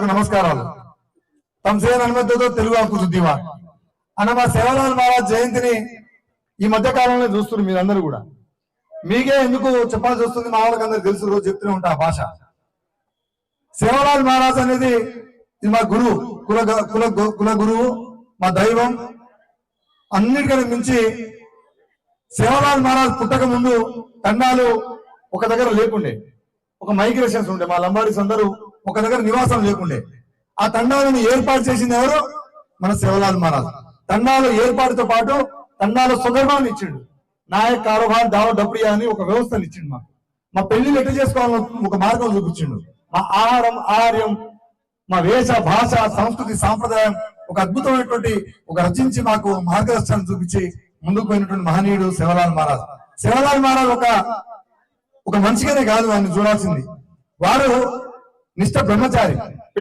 పాదాలకు నమస్కారాలు. తమసేన అనుమతితో తెలుగు హక్కు శుద్ధివా అన్న మా సేవలాల్ మహారాజ్ జయంతిని ఈ మధ్య కాలంలో చూస్తున్నారు మీరందరూ కూడా. మీకే ఎందుకు చెప్పాల్సి వస్తుంది, మా వాళ్ళకి అందరికి తెలుసు, రోజు చెప్తూనే ఉంటా భాష. సేవలాల్ మహారాజ్ అనేది ఇది మా గురువు, కుల గురువు, మా దైవం. అన్నిటికన్నా మించి సేవలాల్ మహారాజ్ పుట్టక ముందు తండాలు ఒక దగ్గర లేకుండే, ఒక మైగ్రేషన్స్ ఉండే. మా లంబాడీస్ అందరూ ఒక దగ్గర నివాసం లేకుండే. ఆ తండాలను ఏర్పాటు చేసింది ఎవరు? మన సేవలాల్ మహారాజ్. తండాల ఏర్పాటుతో పాటు తండాల సుగర్భాన్ని ఇచ్చిండు. నాయక్ కారోబార్ దావా డబ్రియా అని ఒక వ్యవస్థను ఇచ్చిండు. మాకు మా పెళ్లిళ్ళు ఎట్లా చేసుకోవాలని ఒక మార్గం చూపించిండు. మా ఆహార్యం, మా వేష, భాష, సంస్కృతి, సాంప్రదాయం ఒక అద్భుతమైనటువంటి ఒక రచించి మాకు మార్గదర్శనం చూపించి ముందుకు పోయినటువంటి మహనీయుడు సేవలాల్ మహారాజ్. సేవలాల్ మహారాజ్ ఒక మనిషిగానే కాదు, ఆయన చూడాల్సింది. వారు నిష్ఠ బ్రహ్మచారి.